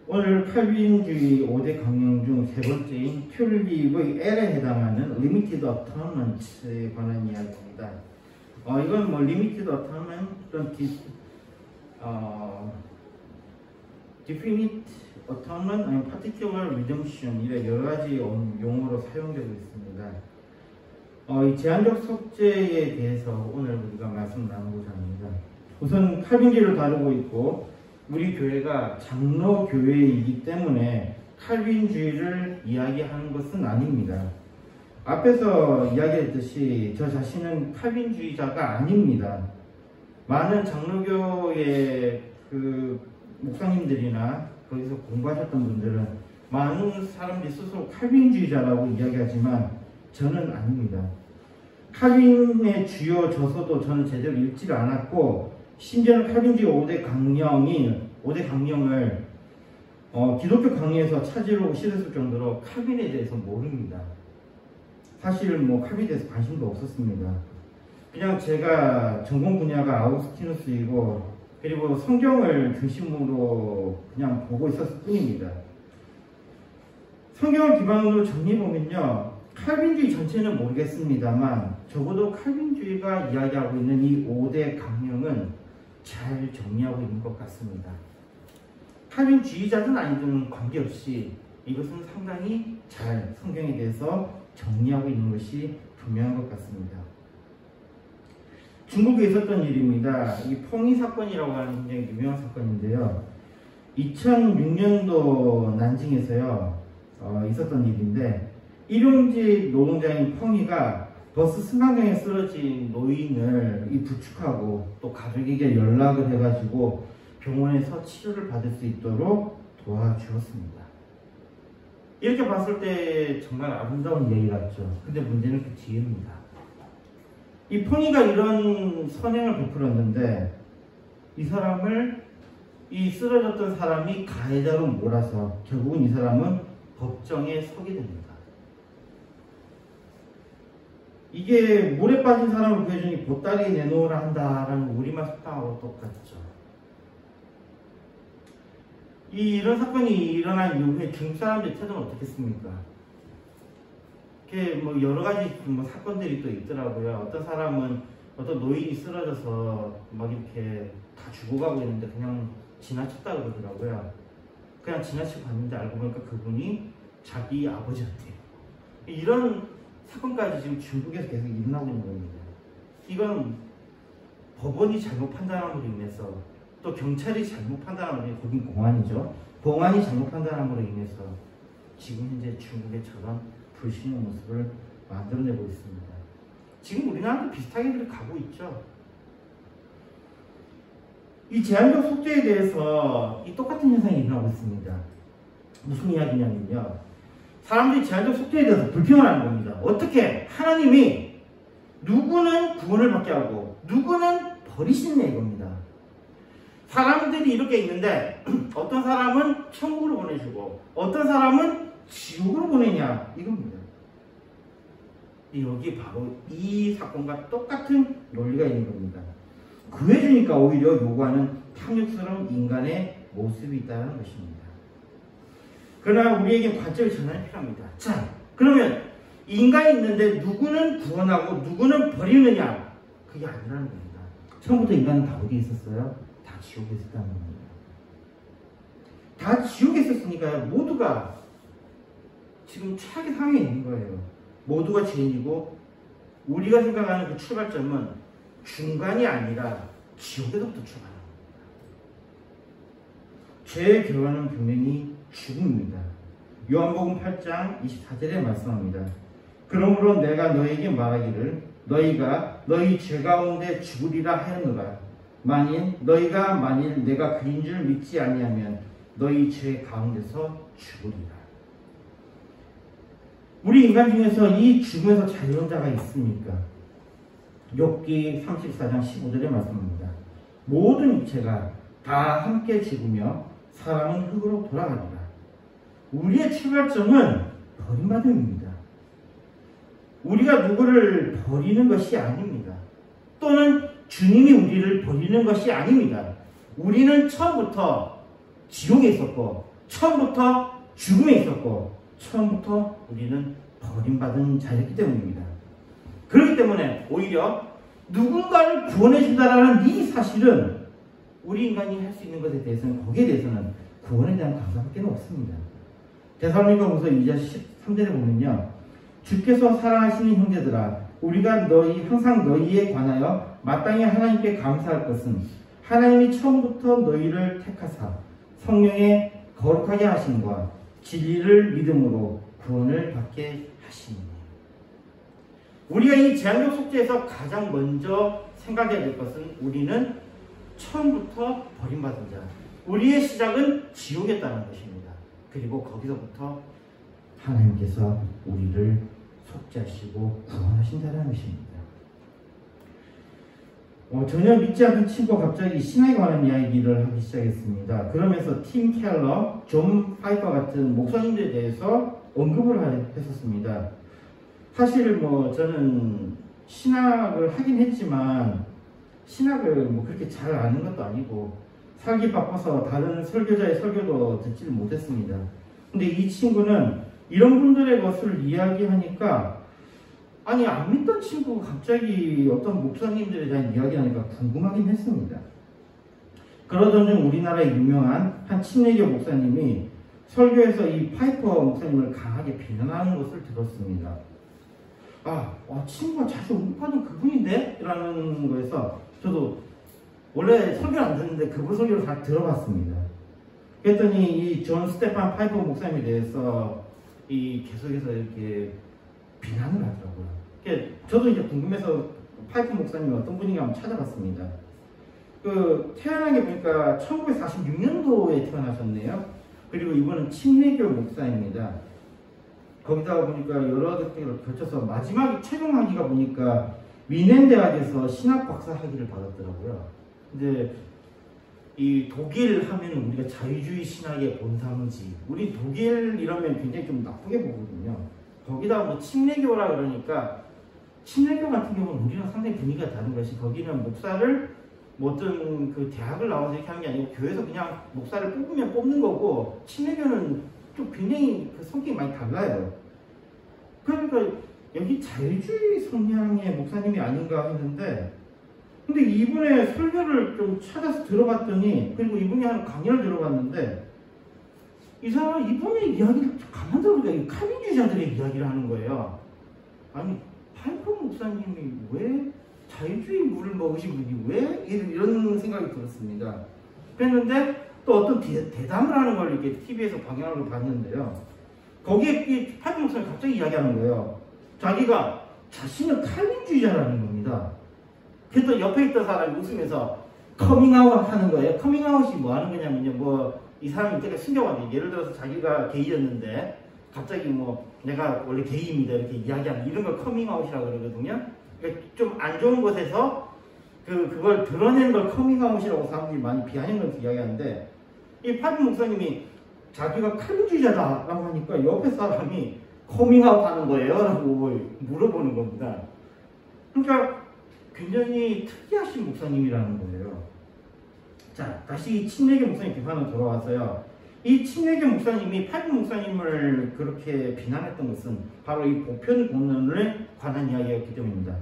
오늘 칼빈주의 5대 강령 중 세 번째인 튤립의 L에 해당하는 Limited Atonement에 관한 이야기입니다. 이건 뭐 Limited Atonement 또는 Definite Atonement 아니면 Particular Redemption 이런 여러 가지 용어로 사용되고 있습니다. 이 제한적 속죄에 대해서 오늘 우리가 말씀 나누고자 합니다. 우선 칼빈주의를 다루고 있고 우리 교회가 장로 교회이기 때문에 칼빈주의를 이야기하는 것은 아닙니다. 앞에서 이야기했듯이 저 자신은 칼빈주의자가 아닙니다. 많은 장로교의 그 목사님들이나 거기서 공부하셨던 분들은 많은 사람들이 스스로 칼빈주의자라고 이야기하지만 저는 아닙니다. 칼빈의 주요 저서도 저는 제대로 읽지를 않았고 심지어는 칼빈주의 5대 강령을 기독교 강의에서 찾으러 오시랬을 정도로 칼빈에 대해서 모릅니다. 사실 뭐 칼빈에 대해서 관심도 없었습니다. 그냥 제가 전공 분야가 아우구스티누스이고 그리고 성경을 중심으로 그냥 보고 있었을 뿐입니다. 성경을 기반으로 정리해보면요, 칼빈주의 전체는 모르겠습니다만 적어도 칼빈주의가 이야기하고 있는 이 5대 강령은 잘 정리하고 있는 것 같습니다. 칼빈주의자든 아니든 관계없이 이것은 상당히 잘 성경에 대해서 정리하고 있는 것이 분명한 것 같습니다. 중국에 있었던 일입니다. 이 펑이 사건이라고 하는 굉장히 유명한 사건인데요. 2006년도 난징에서요 있었던 일인데 일용직 노동자인 펑이가 버스 승강장에 쓰러진 노인을 부축하고 또 가족에게 연락을 해가지고 병원에서 치료를 받을 수 있도록 도와주었습니다. 이렇게 봤을 때 정말 아름다운 얘기 같죠. 근데 문제는 그 뒤입니다. 이 펑이가 이런 선행을 베풀었는데 이 쓰러졌던 사람이 가해자로 몰아서 결국은 이 사람은 법정에 서게 됩니다. 이게 물에 빠진 사람을 구해주니 보따리 내놓으라 한다라는 우리말 속담하고 똑같죠. 이런 사건이 일어난 이후에 중국 사람들의 태도는 어떻겠습니까? 이렇게 뭐 여러 가지 사건들이 또 있더라고요. 어떤 사람은 어떤 노인이 쓰러져서 막 이렇게 다 죽어가고 있는데 그냥 지나쳤다 그러더라고요. 그냥 지나치고 갔는데 알고 보니까 그분이 자기 아버지였대요. 이런 사건까지 지금 중국에서 계속 일어나고 있는 겁니다. 이건 법원이 잘못 판단함으로 인해서 또 경찰이 잘못 판단함으로 인해서 거긴 공안이죠. 공안이 잘못 판단함으로 인해서 지금 현재 중국의 저런 불신의 모습을 만들어내고 있습니다. 지금 우리나라도 비슷하게 그렇게 가고 있죠. 이 제한적 속죄에 대해서 이 똑같은 현상이 일어나고 있습니다. 무슨 이야기냐면요. 사람들이 제한적 속죄에 대해서 불평을 하는 겁니다. 어떻게? 하나님이 누구는 구원을 받게 하고 누구는 버리시느냐 이겁니다. 사람들이 이렇게 있는데 어떤 사람은 천국으로 보내주고 어떤 사람은 지옥으로 보내냐 이겁니다. 여기 바로 이 사건과 똑같은 논리가 있는 겁니다. 구해주니까 오히려 요구하는 탐욕스러운 인간의 모습이 있다는 것입니다. 그러나 우리에게 관점을 전환이 필요합니다. 자, 그러면 인간이 있는데 누구는 구원하고 누구는 버리느냐? 그게 아니라는 겁니다. 처음부터 인간은 다 어디에 있었어요? 다 지옥에 있었다는 겁니다. 다 지옥에 있었으니까요. 모두가 지금 최악의 상황에 있는 거예요. 모두가 죄인이고 우리가 생각하는 그 출발점은 중간이 아니라 지옥에서부터 출발합니다. 죄의 결과는 분명히 죽음입니다. 요한복음 8장 24절에 말씀합니다. 그러므로 내가 너에게 말하기를 너희가 너희 죄 가운데 죽으리라 하였노라. 너희가 만일 내가 그인 줄 믿지 아니하면 너희 죄 가운데서 죽으리라. 우리 인간 중에서 이 죽음에서 자유로운 자가 있습니까? 욥기 34장 15절에 말씀합니다. 모든 육체가 다 함께 죽으며 사람은 흙으로 돌아가리라. 우리의 출발점은 버림받음입니다. 우리가 누구를 버리는 것이 아닙니다. 또는 주님이 우리를 버리는 것이 아닙니다. 우리는 처음부터 지옥에 있었고 처음부터 죽음에 있었고 처음부터 우리는 버림받은 자였기 때문입니다. 그렇기 때문에 오히려 누군가를 구원해 준다라는 이 사실은 우리 인간이 할 수 있는 것에 대해서는 거기에 대해서는 구원에 대한 감사밖에 없습니다. 데살로니가후서 2장 13절에 보면요. 주께서 사랑하시는 형제들아 우리가 항상 너희에 관하여 마땅히 하나님께 감사할 것은 하나님이 처음부터 너희를 택하사 성령에 거룩하게 하심과 진리를 믿음으로 구원을 받게 하시니. 우리가 이 제한적 속죄에서 가장 먼저 생각해야 될 것은 우리는 처음부터 버림받은 자, 우리의 시작은 지옥이었다는 것입니다. 그리고 거기서부터 하나님께서 우리를 속죄하시고 구원하신다는 것입니다. 전혀 믿지 않던 친구가 갑자기 신앙에 관한 이야기를 하기 시작했습니다. 그러면서 팀 켈러, 존 파이퍼 같은 목사님들에 대해서 언급을 했었습니다. 사실 저는 신학을 하긴 했지만 신학을 그렇게 잘 아는 것도 아니고 살기 바빠서 다른 설교자의 설교도 듣지를 못했습니다. 근데 이 친구는 이런 분들의 것을 이야기하니까 아니 안 믿던 친구가 갑자기 어떤 목사님들에 대한 이야기하니까 궁금하긴 했습니다. 그러던 중 우리나라의 유명한 한 친례교 목사님이 설교에서 이 파이퍼 목사님을 강하게 비난하는 것을 들었습니다. 친구가 자주 언급하던 그분인데? 라는 거에서 저도 원래 설교를 안 듣는데 그분 설교를 다 들어봤습니다. 그랬더니 이 존 스테판 파이퍼 목사님에 대해서 계속해서 이렇게 비난을 하더라고요. 저도 이제 궁금해서 파이퍼 목사님이 어떤 분인가 한번 찾아봤습니다. 태어난 게 보니까 1946년도에 태어나셨네요. 그리고 이분은 침례교 목사입니다. 거기다가 보니까 여러 학교를 거쳐서 마지막 최종 학위가 보니까 위넨 대학에서 신학 박사 학위를 받았더라고요. 근데 이 독일 하면 우리가 자유주의 신학의 본산지, 우리 독일 이러면 굉장히 좀 나쁘게 보거든요. 거기다 침례교라 그러니까 침례교 같은 경우는 우리랑 상당히 분위기가 다른 것이 거기는 목사를 어떤 그 대학을 나와서 이렇게 하는 게 아니고 교회에서 그냥 목사를 뽑으면 뽑는 거고 침례교는 좀 굉장히 그 성격이 많이 달라요. 그러니까 여기 자유주의 성향의 목사님이 아닌가 했는데 근데 이분의 설교를 좀 찾아서 들어봤더니 그리고 이분이 하는 강연을 들어봤는데 이분의 이야기를 가만 들어보니까 칼빈주의자들의 이야기를 하는 거예요. 아니 파이퍼 목사님이 왜 자유주의 물을 먹으신 분이 왜 이런 생각이 들었습니다. 그랬는데 또 어떤 대담을 하는 걸 이렇게 TV에서 방영하는 걸 봤는데요. 거기에 이 파이퍼 목사님이 갑자기 이야기하는 거예요. 자기가 자신은 칼빈주의자라는 겁니다. 그랬더니 옆에 있던 사람이 웃으면서 커밍아웃 하는 거예요. 커밍아웃이 뭐 하는 거냐면요. 이 사람이 되게 숨겨가지고 예를 들어서 자기가 게이였는데 갑자기 내가 원래 게이입니다 이렇게 이야기하는 이런 걸 커밍아웃이라고 그러거든요. 그러니까 좀 안 좋은 곳에서 그걸 드러내는 걸 커밍아웃이라고 사람들이 많이 비아냥하면서 이야기하는데 이 파이퍼 목사님이 자기가 칼빈주의자다라고 하니까 옆에 사람이 커밍아웃 하는 거예요? 라고 물어보는 겁니다. 그러니까 굉장히 특이하신 목사님이라는 거예요. 자, 다시 침례교 목사님 비판으로 돌아와서요. 이 침례교 목사님이 파이퍼 목사님을 그렇게 비난했던 것은 바로 이 보편 구원론에 관한 이야기였기 때문입니다.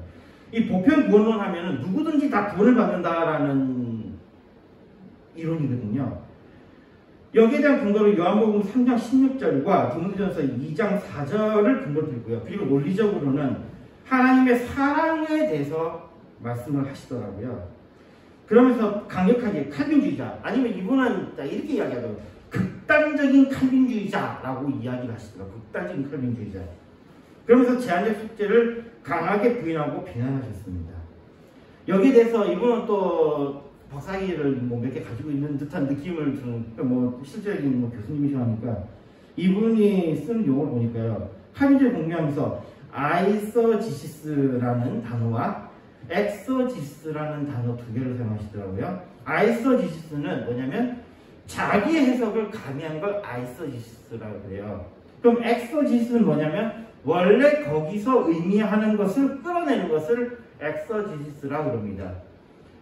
이 보편 구원론 하면은 누구든지 다 구원을 받는다라는 이론이거든요. 여기에 대한 근거로 요한복음 3장 16절과 디모데전서 2장 4절을 근거로 들고요. 그리고 논리적으로는 하나님의 사랑에 대해서 말씀을 하시더라고요. 그러면서 강력하게 칼빈주의자 아니면 이분은 이렇게 이야기하죠. 극단적인 칼빈주의자라고 이야기를 하시더라고요. 극단적인 칼빈주의자. 그러면서 제한적 속죄를 강하게 부인하고 비난하셨습니다. 여기에 대해서 이분은 또 박사학위를 몇 개 가지고 있는 듯한 느낌을 주는 실질적인 교수님이시고 하니까 이분이 쓰는 용어를 보니까요. 칼빈주의를 공유하면서 아이서지시스라는 단어와 엑서지시스라는 단어 두 개를 사용하시더라고요. 아이서지시스는 뭐냐면 자기의 해석을 가미한 걸 아이서지시스라고 그래요. 그럼 엑서지시스는 뭐냐면 원래 거기서 의미하는 것을 끌어내는 것을 엑서지시스라고 그럽니다.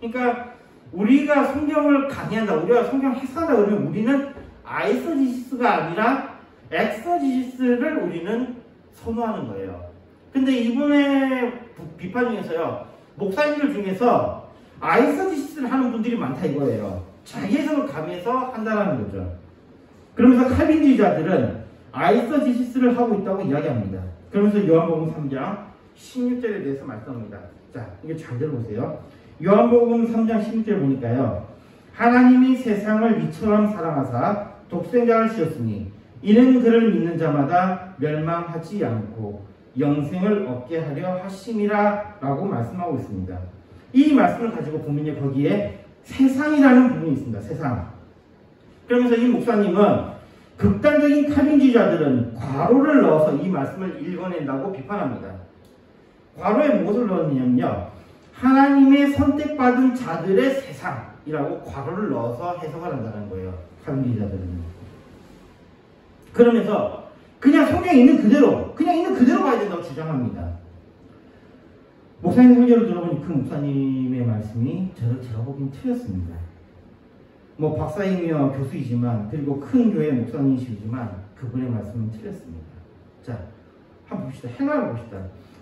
그러니까 우리가 성경을 강의한다, 우리가 성경 해석한다 그러면 우리는 아이서지시스가 아니라 엑서지시스를 우리는 선호하는 거예요. 근데 이분의 비판 중에서요, 목사님들 중에서 아이서지시스를 하는 분들이 많다 이거예요. 자기 해석을 가미해서 한다는 거죠. 그러면서 칼빈주의자들은 아이서지시스를 하고 있다고 이야기합니다. 그러면서 요한복음 3장 16절에 대해서 말씀합니다. 자, 이게 잘 들어보세요. 요한복음 3장 16절 보니까요, 하나님이 세상을 이처럼 사랑하사 독생자를 주셨으니 이는 그를 믿는 자마다 멸망하지 않고 영생을 얻게 하려 하심이라 라고 말씀하고 있습니다. 이 말씀을 가지고 보면요, 거기에 세상이라는 부분이 있습니다. 세상. 그러면서 이 목사님은 극단적인 칼빈주의자들은 괄호를 넣어서 이 말씀을 읽어낸다고 비판합니다. 괄호에 무엇을 넣었냐면요, 하나님의 선택받은 자들의 세상이라고 괄호를 넣어서 해석을 한다는 거예요. 칼빈주의자들은. 그러면서 그냥 성경에 있는 그대로, 그냥 있는 그대로 봐야 된다고 주장합니다. 목사님 설교를 들어보니 그 목사님의 말씀이 제가 보기엔 틀렸습니다. 뭐 박사이며 교수이지만, 그리고 큰 교회 목사님이시지만 그분의 말씀은 틀렸습니다. 자, 한번 봅시다. 헬라어 봅시다.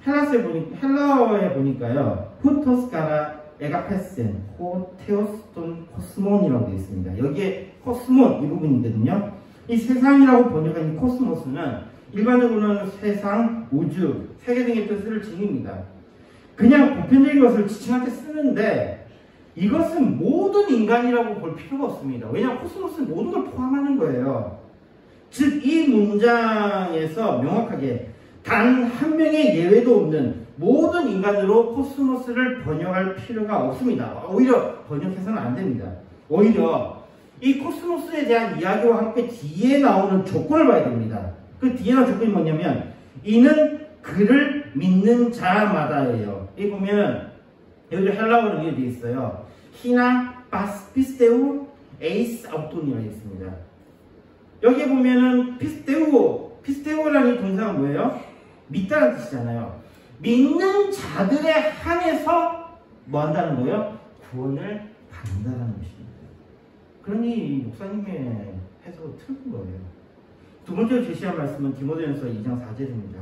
헬라어에 보니까요, 후토스카라 에가페센 호테오스톤 코스몬이라고 되어 있습니다. 여기에 코스몬 이 부분이거든요. 이 세상이라고 번역한 이 코스모스는 일반적으로는 세상, 우주, 세계 등의 뜻을 지닙니다. 그냥 보편적인 것을 지칭할 때 쓰는데 이것은 모든 인간이라고 볼 필요가 없습니다. 왜냐하면 코스모스는 모든 걸 포함하는 거예요. 즉, 이 문장에서 명확하게 단 한 명의 예외도 없는 모든 인간으로 코스모스를 번역할 필요가 없습니다. 오히려 번역해서는 안 됩니다. 오히려 이 코스모스에 대한 이야기와 함께 뒤에 나오는 조건을 봐야 됩니다. 그 뒤에 나오는 조건이 뭐냐면 이는 그를 믿는 자마다예요. 여기 보면 여기 헬라어로 이렇게 되어 있어요. 히나 바스피스테우 에이스 아우톤이라고 있습니다. 여기에 보면은 피스테우라는 이 동사가 뭐예요? 믿다는 뜻이잖아요. 믿는 자들에 한해서 뭐 한다는 거예요? 구원을 받는다는 것입니다. 그러니 목사님의 해석을 틀린 거예요. 두 번째로 제시한 말씀은 디모데전서 2장 4절입니다.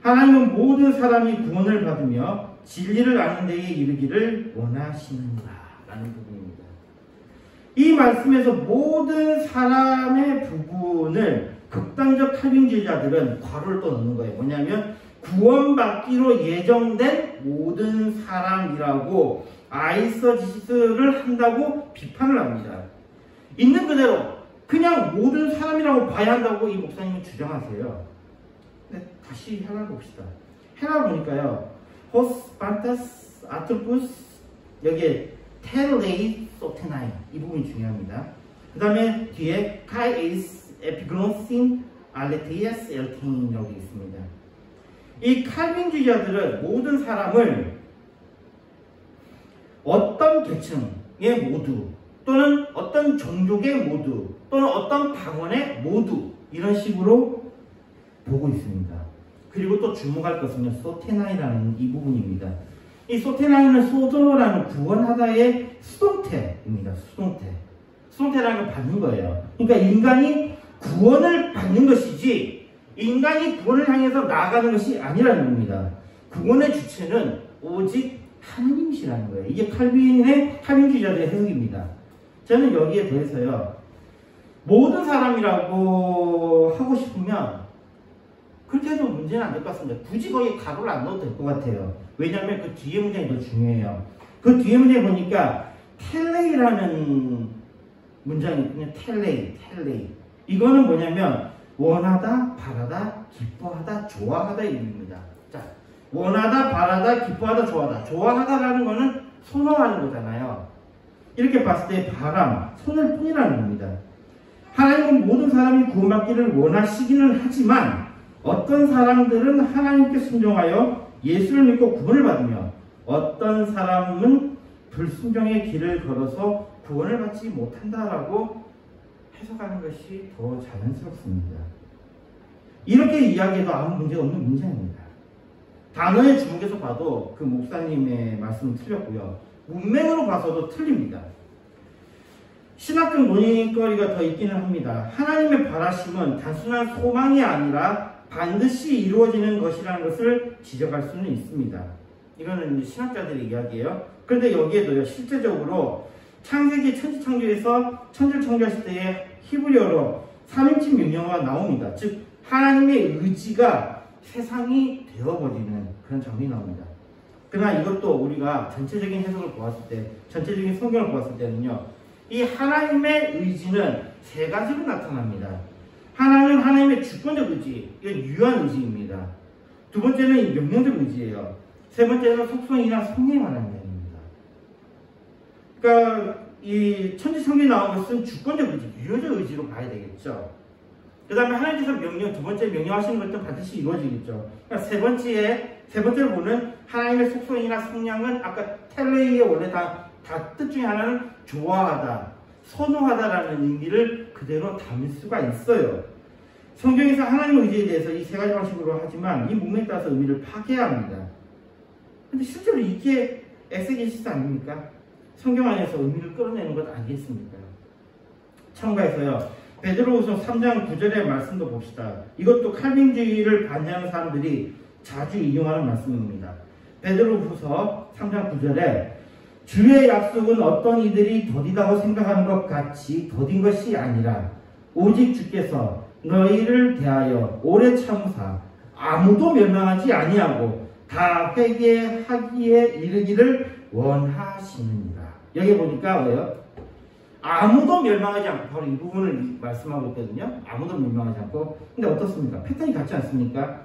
하나님은 모든 사람이 구원을 받으며 진리를 아는 데에 이르기를 원하시느니라 라는 부분입니다. 이 말씀에서 모든 사람의 부분을 극단적 칼빈주의자들은 괄호를 또 넣는 거예요. 뭐냐면 구원받기로 예정된 모든 사람이라고 아이서지시스를 한다고 비판을 합니다. 있는 그대로 그냥 모든 사람이라고 봐야 한다고 이 목사님은 주장하세요. 네, 다시 헬라어 봅시다. 헬라어 보니까요, 호스, 판타스, 아트로푸스, 여기에 텔레이, 소테나이 이 부분이 중요합니다. 그 다음에 뒤에 카이에이스, 에피그노신, 알레테이아스, 엘테인이라고 되어 있습니다. 이 칼빈주의자들은 모든 사람을 어떤 계층의 모두, 또는 어떤 종족의 모두, 또는 어떤 방언의 모두 이런 식으로 보고 있습니다. 그리고 또 주목할 것은요, 소테나이라는 이 부분입니다. 이 소테나이는 소조라는 구원하다의 수동태입니다. 수동태라는 걸 받는 거예요. 그러니까 인간이 구원을 받는 것이지 인간이 구원을 향해서 나아가는 것이 아니라는 겁니다. 구원의 주체는 오직 하나님이시라는 거예요. 이게 칼빈주의자들의 해석입니다. 저는 여기에 대해서요, 모든 사람이라고 하고 싶으면 그렇게 해도 문제는 안 될 것 같습니다. 굳이 거기에 가로를 안 넣어도 될 것 같아요. 왜냐하면 그 뒤에 문장이 더 중요해요. 그 뒤에 문장에 보니까 텔레이라는 문장이 있거든요. 텔레이. 이거는 뭐냐면 원하다, 바라다, 기뻐하다, 좋아하다 이 의미입니다. 자, 원하다, 바라다, 기뻐하다, 좋아하다. 좋아하다라는 거는 선호하는 거잖아요. 이렇게 봤을 때 바람, 선호일 뿐이라는 겁니다. 하나님은 모든 사람이 구원받기를 원하시기는 하지만 어떤 사람들은 하나님께 순종하여 예수를 믿고 구원을 받으며 어떤 사람은 불순종의 길을 걸어서 구원을 받지 못한다라고 해석하는 것이 더 자연스럽습니다. 이렇게 이야기해도 아무 문제 없는 문장입니다. 단어에 주목해서 봐도 그 목사님의 말씀은 틀렸고요. 문맥으로 봐서도 틀립니다. 신학적 논의거리가 더 있기는 합니다. 하나님의 바라심은 단순한 소망이 아니라 반드시 이루어지는 것이라는 것을 지적할 수는 있습니다. 이거는 신학자들의 이야기예요. 그런데 여기에도요, 실제적으로 창세기 천지창조에서 천지를 창조하실 때의 히브리어로 3인칭 명령어가 나옵니다. 즉 하나님의 의지가 세상이 되어버리는 그런 장면이 나옵니다. 그러나 이것도 우리가 전체적인 해석을 보았을 때, 전체적인 성경을 보았을 때는요, 이 하나님의 의지는 세 가지로 나타납니다. 하나는 하나님의 주권적 의지, 이건 유한 의지입니다. 두 번째는 명령적 의지예요. 세 번째는 속성이나 성에 관한 이야기입니다. 그러니까 이 천지성경에 나온 것은 주권적 의지, 유효적 의지로 봐야 되겠죠. 그 다음에 하나님께서 두 번째 명령하시는 것도 반드시 이루어지겠죠. 그러니까 세 번째로 보는 하나님의 속성이나 성량은 아까 텔레이의 원래 다 뜻 중에 하나는 좋아하다, 선호하다라는 의미를 그대로 담을 수가 있어요. 성경에서 하나님의 의지에 대해서 이 세 가지 방식으로 하지만 이 문맥에 따라서 의미를 파괴합니다. 근데 실제로 이게 엑세게시스 아닙니까? 성경 안에서 의미를 끌어내는 것 아니겠습니까? 참가해서요, 베드로후서 3장 9절의 말씀도 봅시다. 이것도 칼빈주의를 반대하는 사람들이 자주 인용하는 말씀입니다. 베드로후서 3장 9절에 주의 약속은 어떤 이들이 더디다고 생각하는 것 같이 더딘 것이 아니라 오직 주께서 너희를 대하여 오래 참으사 아무도 멸망하지 아니하고 다 회개하기에 이르기를 원하시느니라. 여기 보니까 왜요? 아무도 멸망하지 않고, 바로 이 부분을 말씀하고 있거든요. 아무도 멸망하지 않고. 근데 어떻습니까? 패턴이 같지 않습니까?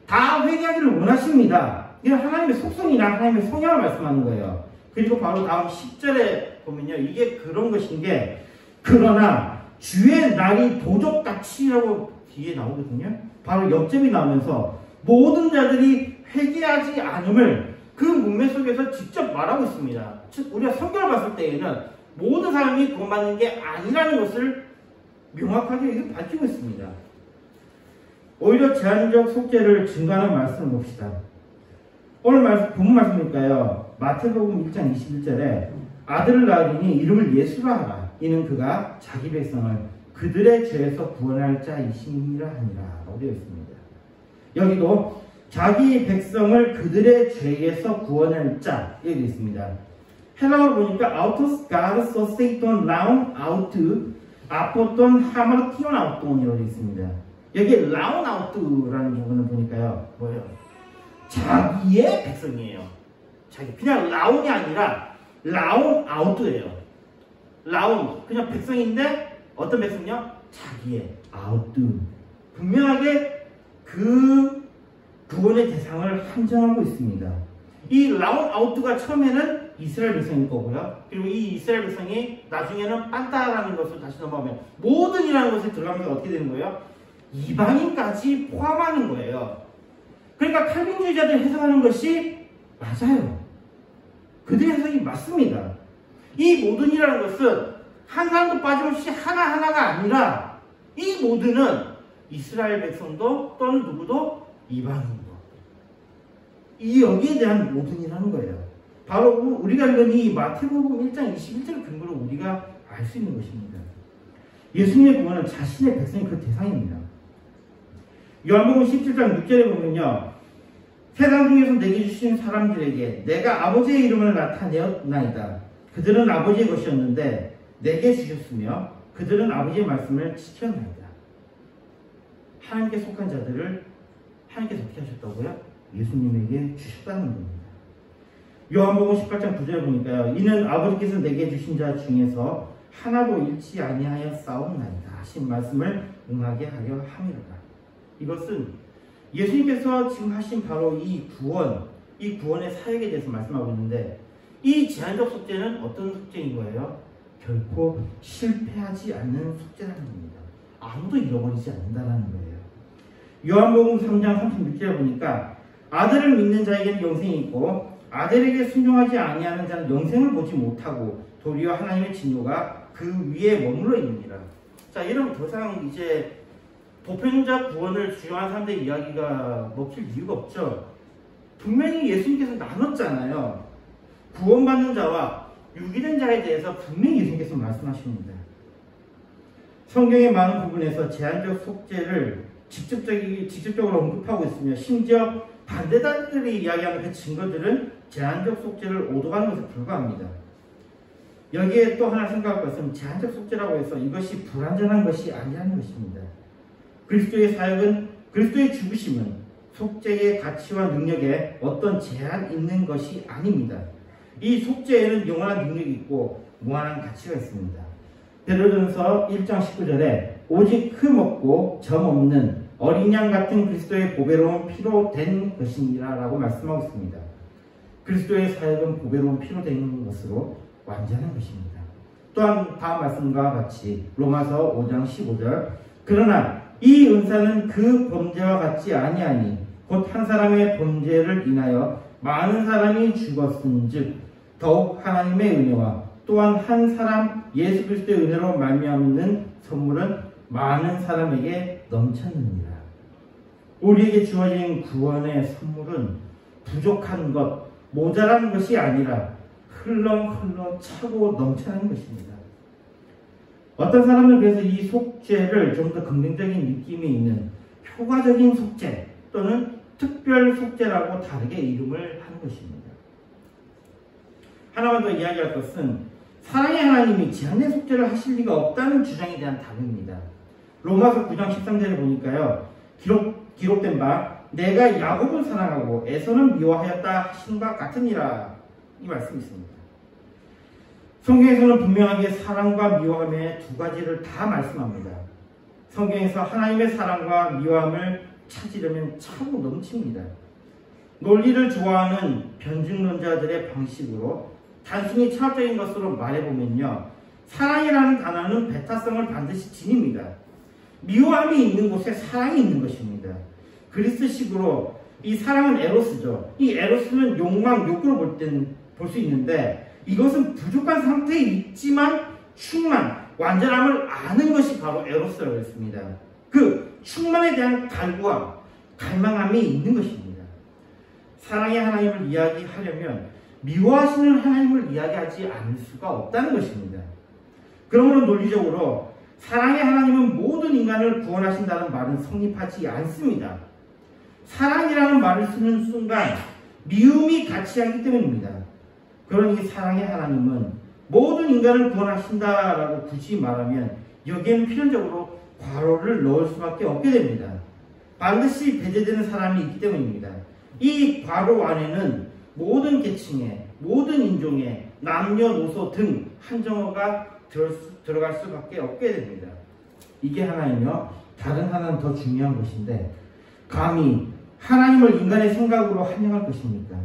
다 회개하기를 원하십니다. 이건 하나님의 속성이나 하나님의 성향을 말씀하는 거예요. 그리고 바로 다음 10절에 보면요, 이게 그런 것인 게, 그러나 주의 날이 도적같이라고 뒤에 나오거든요. 바로 역점이 나오면서 모든 자들이 회개하지 않음을 그 문맥 속에서 직접 말하고 있습니다. 즉 우리가 성경을 봤을 때에는 모든 사람이 구원받는 게 아니라는 것을 명확하게 밝히고 있습니다. 오히려 제한적 속죄를 증가하는 말씀을 봅시다. 오늘 본문 말씀이니까요, 마태복음 1장 21절에 아들을 낳으리니 이름을 예수라 하라. 이는 그가 자기 백성을 그들의 죄에서 구원할 자이심이라 하니라 라고 되어 있습니다. 여기도 자기 백성을 그들의 죄에서 구원할 자 이렇게 되어 있습니다. 헬라어로 보니까 autos God soseiton laun out apoton hamartion out이라고 되어 있습니다. 여기에 laun out라는 부분을 보니까요, 뭐예요? 자기의 백성이에요. 그냥 라운이 아니라 라운 아웃이에요. 라운 그냥 백성인데 어떤 백성이요? 자기의 아웃. 분명하게 그 구원의 대상을 한정하고 있습니다. 이 라운 아웃가 처음에는 이스라엘 백성일 거고요. 그리고 이 이스라엘 백성이 나중에는 빤따라는 것을 다시 넘어가면 모든이라는 것에 들어가면서 어떻게 되는 거예요? 이방인까지 포함하는 거예요. 그러니까 칼빈주의자들 해석하는 것이 맞아요. 그들의 해석이 맞습니다. 이 모든이라는 것은 한 사람도 빠짐없이 하나하나가 아니라 이 모든은 이스라엘 백성도 또는 누구도 이방인도 이 여기에 대한 모든이라는 거예요. 바로 우리가 읽은 이 마태복음 1장 21절을 근거로 우리가 알 수 있는 것입니다. 예수님의 구원은 자신의 백성이 그 대상입니다. 요한복음 17장 6절에 보면요, 세상 중에서 내게 주신 사람들에게 내가 아버지의 이름을 나타내었나이다. 그들은 아버지의 것이었는데 내게 주셨으며 그들은 아버지의 말씀을 지켰나이다. 하나님께 속한 자들을 하나님께서 어떻게 하셨다고요? 예수님에게 주셨다는 겁니다. 요한복음 18장 9절에 보니까요, 이는 아버지께서 내게 주신 자 중에서 하나도 잃지 아니하여 싸움나이다 하신 말씀을 응하게 하려 함이로다. 이것은 예수님께서 지금 하신 바로 이 구원의 사역에 대해서 말씀하고 있는데, 이 제한적 속죄는 어떤 속죄인 거예요? 결코 실패하지 않는 속죄라는 겁니다. 아무도 잃어버리지 않는다는 거예요. 요한복음 3장 36절에 보니까 아들을 믿는 자에게는 영생이 있고 아들에게 순종하지 아니하는 자는 영생을 보지 못하고 도리어 하나님의 진노가 그 위에 머물러 있느니라. 자, 이러면 더 이상 이제 보편자 구원을 주장하는 사람들의 이야기가 먹힐 이유가 없죠. 분명히 예수님께서 나눴잖아요. 구원받는 자와 유기된 자에 대해서 분명히 예수님께서 말씀하십니다. 성경의 많은 부분에서 제한적 속죄를 직접적으로 언급하고 있으며 심지어 반대단들이 이야기하는 그 증거들은 제한적 속죄를 오도하는 것에 불과합니다. 여기에 또 하나 생각할 것은 제한적 속죄라고 해서 이것이 불완전한 것이 아니라는 것입니다. 그리스도의 사역은, 그리스도의 죽으심은 속죄의 가치와 능력에 어떤 제한 있는 것이 아닙니다. 이 속죄에는 영원한 능력이 있고 무한한 가치가 있습니다. 베드로전서 1장 19절에 오직 흠 없고 점 없는 어린 양 같은 그리스도의 보배로운 피로 된 것이니라 라고 말씀하고 있습니다. 그리스도의 사역은 보배로운 피로 된 것으로 완전한 것입니다. 또한 다음 말씀과 같이 로마서 5장 15절 그러나 이 은사는 그 범죄와 같지 아니하니 곧 한 사람의 범죄를 인하여 많은 사람이 죽었은즉 더욱 하나님의 은혜와 또한 한 사람 예수 그리스도의 은혜로 말미암는 선물은 많은 사람에게 넘쳤느니라. 우리에게 주어진 구원의 선물은 부족한 것, 모자란 것이 아니라 흘러 차고 넘쳐나는 것입니다. 어떤 사람은 그래서 이 속죄를 좀 더 긍정적인 느낌이 있는 효과적인 속죄 또는 특별 속죄라고 다르게 이름을 하는 것입니다. 하나만 더 이야기할 것은 사랑의 하나님이 제한된 속죄를 하실 리가 없다는 주장에 대한 답입니다. 로마서 9장 13절에 보니까요. 기록된 바 내가 야곱을 사랑하고 에서는 미워하였다 하신 바 같으니라 이 말씀이 있습니다. 성경에서는 분명하게 사랑과 미워함의 두 가지를 다 말씀합니다. 성경에서 하나님의 사랑과 미워함을 찾으려면 차고 넘칩니다. 논리를 좋아하는 변증론자들의 방식으로 단순히 철학적인 것으로 말해보면요. 사랑이라는 단어는 배타성을 반드시 지닙니다. 미워함이 있는 곳에 사랑이 있는 것입니다. 그리스식으로 이 사랑은 에로스죠. 이 에로스는 욕망, 욕구로 볼 수 있는데 이것은 부족한 상태에 있지만 충만, 완전함을 아는 것이 바로 에로스라고 했습니다. 그 충만에 대한 갈구함, 갈망함이 있는 것입니다. 사랑의 하나님을 이야기하려면 미워하시는 하나님을 이야기하지 않을 수가 없다는 것입니다. 그러므로 논리적으로 사랑의 하나님은 모든 인간을 구원하신다는 말은 성립하지 않습니다. 사랑이라는 말을 쓰는 순간 미움이 같이 하기 때문입니다. 그러니 사랑의 하나님은 모든 인간을 구원하신다라고 굳이 말하면 여기에는 필연적으로 괄호를 넣을 수밖에 없게 됩니다. 반드시 배제되는 사람이 있기 때문입니다. 이 괄호 안에는 모든 계층의, 모든 인종의, 남녀노소 등 한정어가 들어갈 수밖에 없게 됩니다. 이게 하나이며 다른 하나는 더 중요한 것인데 감히 하나님을 인간의 생각으로 한정할 것입니까?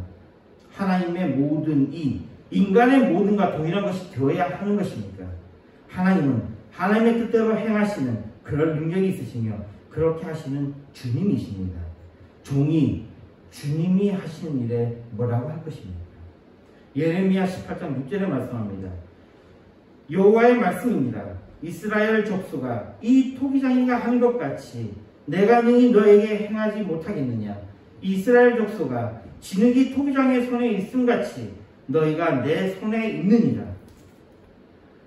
하나님의 모든 인간의 모든과 동일한 것이 되어야 하는 것입니까? 하나님은 하나님의 뜻대로 행하시는 그런 능력이 있으시며 그렇게 하시는 주님이십니다. 종이 주님이 하시는 일에 뭐라고 할 것입니까? 예레미야 18장 6절에 말씀합니다. 여호와의 말씀입니다. 이스라엘 족속아 이 토기장이가 하는 것 같이 내가 능히 너에게 행하지 못하겠느냐? 이스라엘 족속아 진흙이 토기장의 손에 있음같이 너희가 내 손에 있느니라.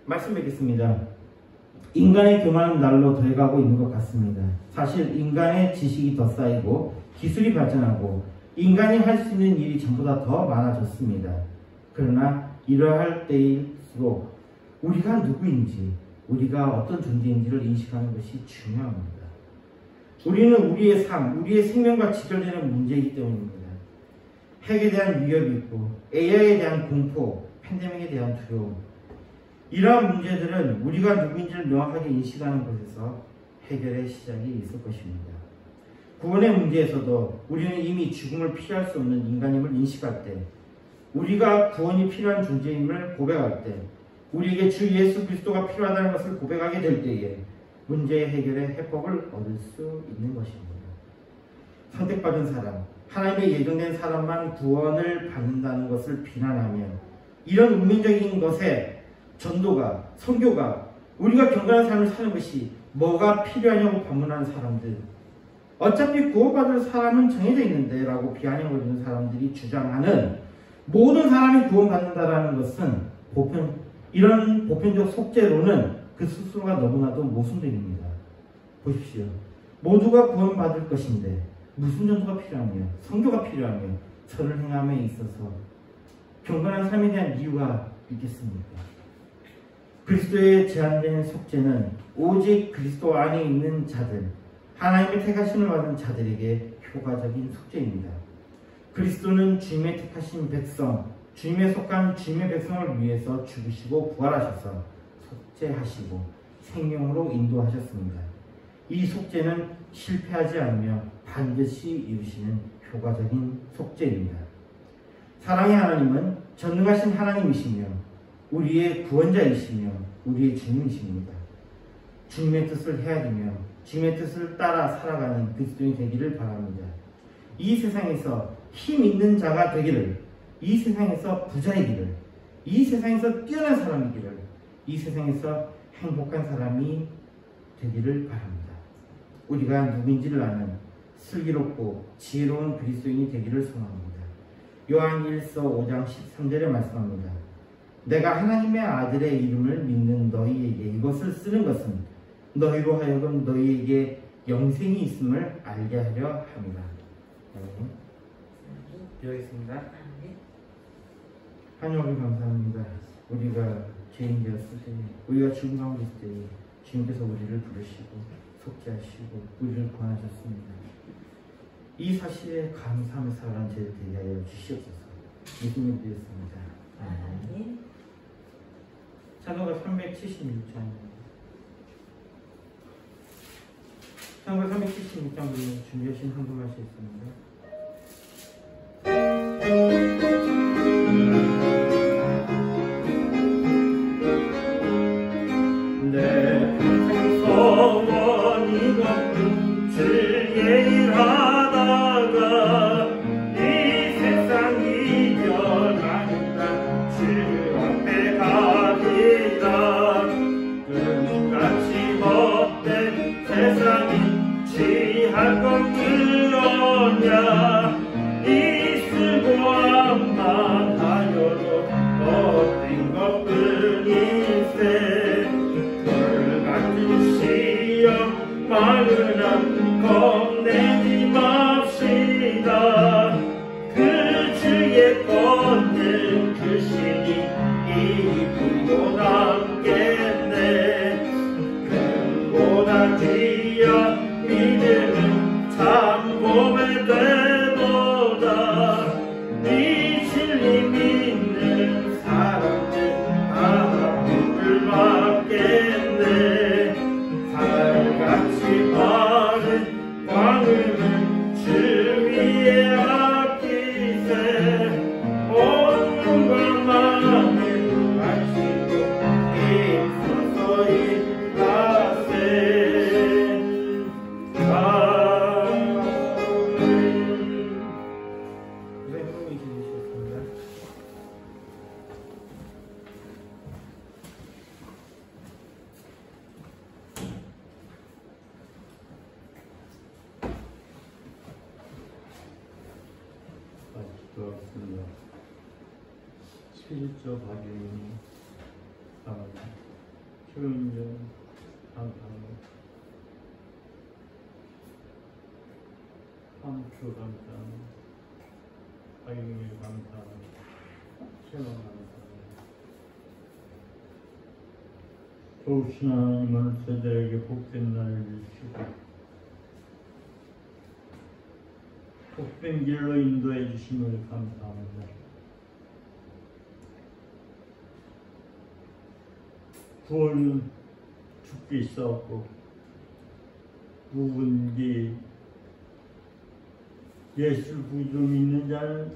말씀 뵙겠습니다. 인간의 교만은 날로 더해가고 있는 것 같습니다. 사실 인간의 지식이 더 쌓이고 기술이 발전하고 인간이 할 수 있는 일이 전보다 더 많아졌습니다. 그러나 이러할 때일수록 우리가 누구인지, 우리가 어떤 존재인지를 인식하는 것이 중요합니다. 우리는 우리의 삶, 우리의 생명과 직결되는 문제이기 때문입니다. 핵에 대한 위협이 있고 AI에 대한 공포, 팬데믹에 대한 두려움, 이러한 문제들은 우리가 누구인지를 명확하게 인식하는 것에서 해결의 시작이 있을 것입니다. 구원의 문제에서도 우리는 이미 죽음을 피할 수 없는 인간임을 인식할 때, 우리가 구원이 필요한 존재임을 고백할 때, 우리에게 주 예수 그리스도가 필요하다는 것을 고백하게 될 때에 문제의 해결의 해법을 얻을 수 있는 것입니다. 선택받은 사람, 하나님의 예정된 사람만 구원을 받는다는 것을 비난하며 이런 운명적인 것에 전도가, 선교가, 우리가 경건한 삶을 사는 것이 뭐가 필요하냐고 반문하는 사람들, 어차피 구원받을 사람은 정해져 있는데 라고 비아냥거리는 사람들이 주장하는 모든 사람이 구원받는다라는 것은 이런 보편적 속죄로는 그 스스로가 너무나도 모순됩니다. 보십시오. 모두가 구원받을 것인데 무슨 전도가 필요하며 선교가 필요하며 선을 행함에 있어서 경건한 삶에 대한 이유가 있겠습니까? 그리스도의 제한된 속죄는 오직 그리스도 안에 있는 자들, 하나님의 택하심을 받은 자들에게 효과적인 속죄입니다. 그리스도는 주님의 택하신 백성, 주님에 속한 주님의 백성을 위해서 죽으시고 부활하셔서 속죄하시고 생명으로 인도하셨습니다. 이 속죄는 실패하지 않으며 반드시 이루시는 효과적인 속죄입니다. 사랑의 하나님은 전능하신 하나님이시며 우리의 구원자이시며 우리의 주님이십니다. 주님의 뜻을 헤아리며 주님의 뜻을 따라 살아가는 그리스도인이 되기를 바랍니다. 이 세상에서 힘 있는 자가 되기를, 이 세상에서 부자이기를, 이 세상에서 뛰어난 사람이기를, 이 세상에서 행복한 사람이 되기를 바랍니다. 우리가 누구인지를 아는 슬기롭고 지혜로운 그리스도인이 되기를 소망합니다. 요한 1서 5장 13절에 말씀합니다. 내가 하나님의 아들의 이름을 믿는 너희에게 이것을 쓰는 것은 너희로 하여금 너희에게 영생이 있음을 알게 하려 함이라. 기도하겠습니다. 하나님 감사합니다. 우리가 죄인 되었을 때, 우리가 죽은 가운데 있을 때 주님께서 우리를 부르시고 속죄하시고 우리를 구원하셨습니다. 이 사실에 감사하며 살아가는 저희를 되게 하여 주시옵소서. 예수님 드렸습니다. 아멘. 찬송가 376장입니다. 찬송가 376장 준비하신 헌금할 수 있습니다. 들어왔습니다. 11조 박영희 감사합니다. 최은정 감사합니다. 함수 감사합니다. 박영희 감사합니다. 최원 감사합니다. 도우신 하나님은 저들에게 복된 날을 주시고 복된 길로 인도해 주심을 감사합니다. 구원은 죽게 있었고 누군지 예수 구주 믿는 자는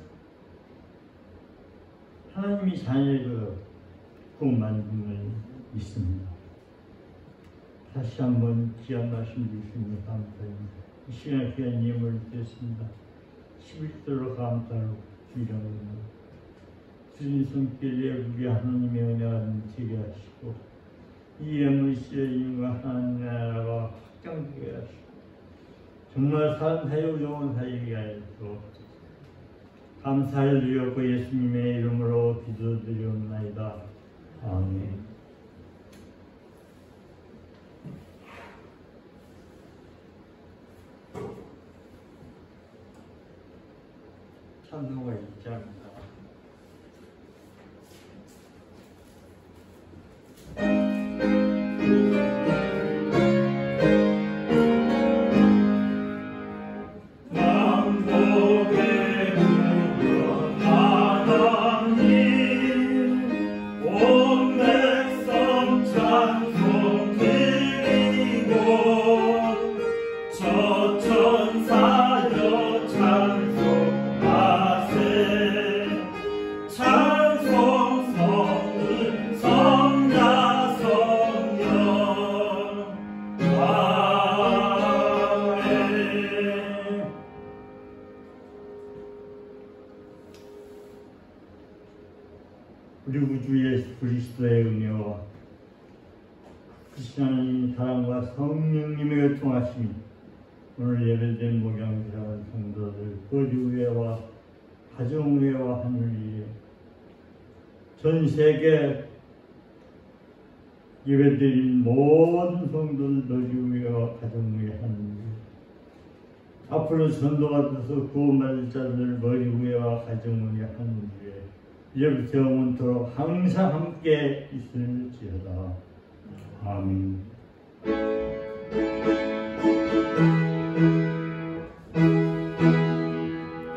하나님이 자녀로 구원받음을 믿습니다. 다시 한번 귀한 말씀 주시며 감사합니다. 이 시간에 귀한 예물을 드렸습니다. 11도로 감사로 주정합니다. 주님 손길에 우리 하나님의 은혜가 되게 하시고 이 예물 시여인과 하나님의 나라가 확장되게 하시고 정말 산 사역 영원 사역이 하여서 감사를 드렸고 예수님의 이름으로 기도드리옵나이다. 아멘. 찬송을 읽자합니다. 우리 구주 예수 그리스도의 은혜와 크리스천 하나님 사랑과 성령님의 통하심이 오늘 예배된 목양자 성도들 거주회와 가정회와 하늘위에 전 세계 예배드린 모든 성도들 거주회와 가정회 하늘위에 앞으로 전도가 돼서 구원받을 자들 머리위에와 가정회 하늘위에 이제부터 영원토록 항상 함께 있을지어다. 아멘.